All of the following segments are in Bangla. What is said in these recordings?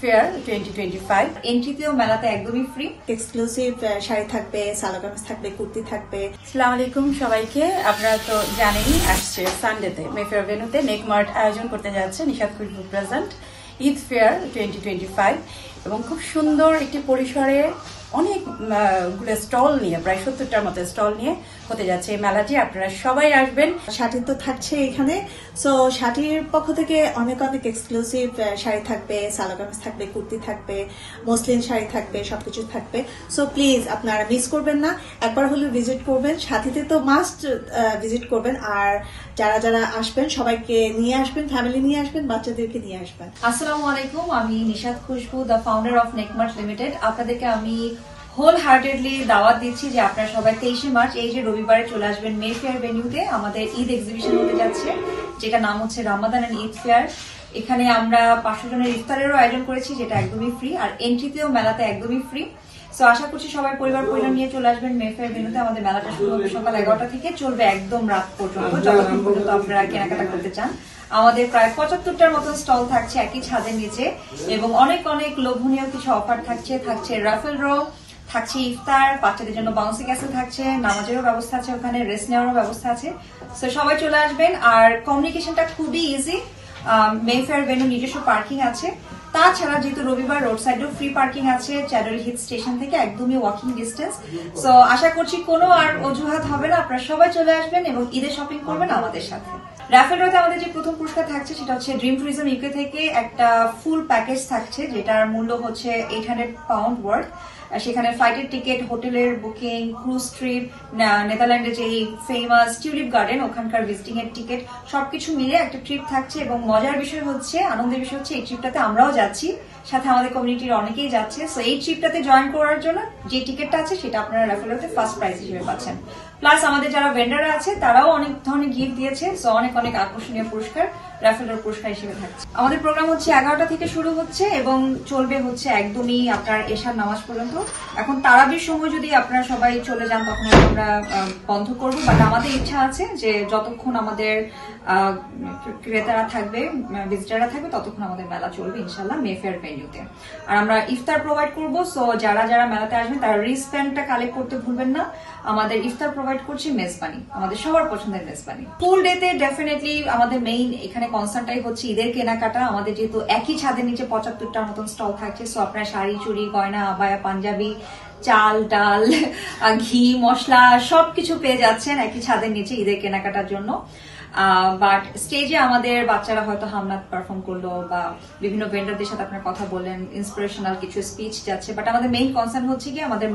ফেয়ার 2025 এন্ট্রিতেও মেলাতে একদমই ফ্রি। এক্সক্লুসিভ শাড়ি থাকবে, সালোয়ার কামিজ থাকবে, কুর্তি থাকবে। আসসালামু আলাইকুম সবাইকে। আপনারা তো জানেনই আসছে সানডেতে মেফেয়ার ভেন্যুতে নেকমার্ট আয়োজন করতে যাচ্ছে নিশাত খুশবু প্রেজেন্ট ঈদ ফেয়ার 2025 এবং খুব সুন্দর একটি পরিসরে অনেকগুলো স্টল নিয়ে প্রায় 70টার মতো স্টল নিয়ে হতে যাচ্ছে এই মেলাটি। আপনারা সবাই আসবেন। শাড়ি তো থাকছে এখানে, সো শাড়ির পক্ষ থেকে অনেক এক্সক্লুসিভ শাড়ি থাকবে, সালোয়ার কামিজ থাকবে, কুর্তি থাকবে, মসলিন শাড়ি থাকবে, সবকিছু থাকবে। সো প্লিজ আপনারা মিস করবেন না, একবার হলেও ভিজিট করবেন। সাথীতে তো মাস্ট ভিজিট করবেন। আর যারা যারা আসবেন সবাইকে নিয়ে আসবেন, ফ্যামিলি নিয়ে আসবেন, বাচ্চাদেরকে নিয়ে আসবেন। আসসালামু আলাইকুম, আমি নিশাত খুশবু, দ্য ফাউন্ডার অফ নেকমার্ট লিমিটেড। আপনাদেরকে আমি হোল হার্টেডলি দাওয়াত দিচ্ছি যে আপনারা সবাই 23শে মার্চ এই যে রবিবারে চলে আসবেন মেফেয়ার ভেন্যুতে। আমাদের ঈদ এক্সিবিশন হতে যাচ্ছে, যেটা নাম হচ্ছে রামাদান এন্ড ঈদ ফেয়ার। এখানে আমরা 500 জনের ইফতারেরও আয়োজন করেছি, যেটা একদমই ফ্রি, আর এন্ট্রিতেও মেলাতে একদমই ফ্রি। সো আশা করছি সবাই পরিবার নিয়ে চলে আসবেন মেফেয়ার ভেন্যুতে। আমাদের মেলাটা শুরু হবে সকাল 11টা থেকে, চলবে একদম রাত পর্যন্ত, যতক্ষণ পর্যন্ত আপনারা কেনাকাটা করতে চান। আমাদের প্রায় 75টার মতন স্টল থাকছে একই ছাদের নিচে, এবং অনেক লোভনীয় কিছু অফার থাকছে রাফেল ড্র, থাকছে ইফতার, বাচ্চাদের জন্য বাউন্সি ক্যাসেল থাকছে, নামাজেরও ব্যবস্থা আছে, ওখানে রেস্ট নেওয়ারও ব্যবস্থা আছে। সো সবাই চলে আসবেন। আর কমিউনিকেশনটা খুবই ইজি। মেফেয়ার ভেন্যু নিজস্ব পার্কিং আছে, তাছাড়া যেহেতু রবিবার রোড সাইডেও ফ্রি পার্কিং আছে চ্যাডারি হিল স্টেশন থেকে একদমই ওয়াকিং ডিস্টেন্স। সো আশা করছি কোনো আর অজুহাত হবে না, আপনারা সবাই চলে আসবেন এবং ঈদে শপিং করবেন আমাদের সাথে। রাফেল ড্রতে আমাদের যে প্রথম পুরস্কার থাকছে সেটা হচ্ছে ড্রিম ট্যুরিজম ইউকে থেকে একটা ফুল প্যাকেজ থাকছে, যেটার মূল্য হচ্ছে 800 পাউন্ড ওয়ার্থ। সেখানে ফ্লাইটের টিকিট, হোটেলের বুকিং, ক্রুজ ট্রিপ, নেদারল্যান্ডে যে ফেমাস টিউলিপ গার্ডেন ওখানকার ভিজিটিং এর টিকিট, সবকিছু মিলে একটা ট্রিপ থাকছে। এবং মজার বিষয় হচ্ছে, আনন্দের বিষয় হচ্ছে, এই ট্রিপটাতে আমরাও যাচ্ছি, সাথে আমাদের কমিউনিটির অনেকেই যাচ্ছে। সো এই ট্রিপটাতে জয়েন করার জন্য যে টিকিটটা আছে সেটা আপনারা রাফেলতে ফার্স্ট প্রাইজ হিসেবে পাচ্ছেন। প্লাস আমাদের যারা ভেন্ডাররা আছে তারাও অনেক ধরনের গিফট দিয়েছে। সো অনেক আকর্ষণীয় পুরস্কার রাফেলের পুরস্কার হিসেবে থাকছে। আমাদের প্রোগ্রাম হচ্ছে 11টা থেকে শুরু হচ্ছে এবং চলবে হচ্ছে একদমই আপনার এশার নামাজ পর্যন্ত। এখন তারাবির সময় যদি আপনারা সবাই চলে যান তখন আমরা বন্ধ করবো, বাট আমাদের ইচ্ছা আছে যে যতক্ষণ আমাদের ক্রেতারা থাকবে, ভিজিটাররা থাকবে, ততক্ষণ আমাদের মেলা চলবে ইনশাল্লাহ মেফেয়ার ভেন্যুতে। আর আমরা ইফতার প্রোভাইড করবো। সো যারা মেলাতে আসবেন তারা রিস্টব্যান্ডটা কালেক্ট করতে ভুলবেন না। আমাদের ইফতার প্রোভাইড করছি মেজবানি, আমাদের সবার পছন্দের মেজবানি। ফুল ডেতে ডেফিনেটলি আমাদের মেইন এখানে কনসার্নটাই হচ্ছে ঈদের কেনাকাটা। আমাদের যেহেতু একই ছাদের নিচে 75টার মতন স্টল থাকছে, সো আপনারা শাড়ি, চুড়ি, গয়না, আবায়া, পাঞ্জাবি, চাল, ডাল, ঘি, মশলা সবকিছু পেয়ে যাচ্ছেন একই ছাদের নিচে ঈদের কেনাকাটার জন্য। বাট স্টেজে আমাদের বাচ্চারা হয়তো হামনাত পারফর্ম করলো বা বিভিন্ন ভেন্ডারদের সাথে আপনার কথা বললেন, ইন্সপিরেশনাল কিছু স্পিচ যাচ্ছে। বাট আমাদের মেইন কনসার্ন হচ্ছে কি আমাদের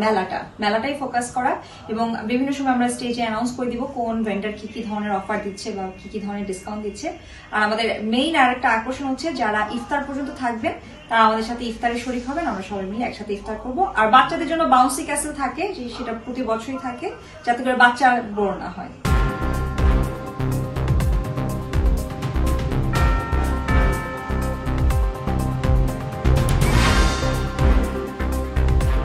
মেলাটাই ফোকাস করা, এবং বিভিন্ন সময় আমরা স্টেজে অ্যানাউন্স করে দিব কোন ভেন্ডার কি ধরনের অফার দিচ্ছে বা কি ধরনের ডিসকাউন্ট দিচ্ছে। আর আমাদের মেইন আরেকটা আকর্ষণ হচ্ছে যারা ইফতার পর্যন্ত থাকবেন তারা আমাদের সাথে ইফতারে শরীক হবেন, আমরা সবাই মিলে একসাথে ইফতার করবো। আর বাচ্চাদের জন্য বাউন্সি ক্যাসেল থাকে, সেটা প্রতি বছরই থাকে, যাতে করে বাচ্চা বোর না হয়।